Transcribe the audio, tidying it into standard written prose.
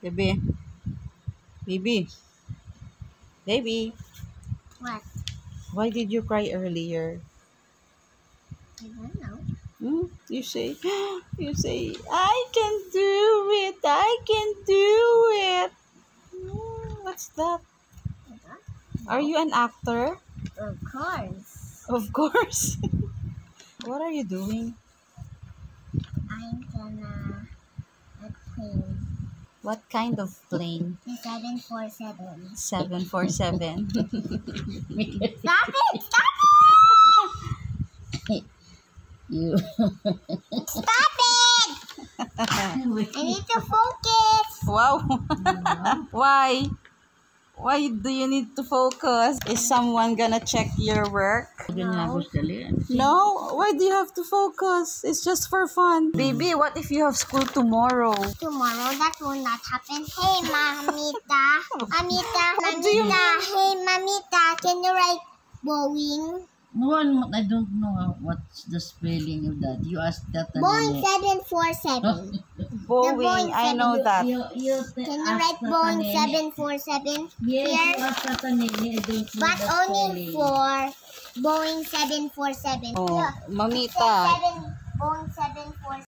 Baby. Baby. Baby. What? Why did you cry earlier? I don't know. You say, I can do it. I can do it. What's that? Are you an actor? Of course. Of course. What are you doing? I'm gonna plane. What kind of plane? The 747. 747. Stop it! Stop it! You. Stop it! I need to focus. Wow. Why? Why do you need to focus? Is someone gonna check your work? No. Why do you have to focus? It's just for fun. Baby, what if you have school tomorrow? Tomorrow that will not happen. Hey, Mamita. Mamita. do you Mamita. Hey, Mamita. Can you write Boeing? No, I don't know what's the spelling of that. You asked that. Boeing 747. Boeing, I know that. You Can you write Boeing 747 Yes, here? you asked that I don't know But the only spelling. for Boeing 747. Oh, Yeah. Mamita. Boeing 747.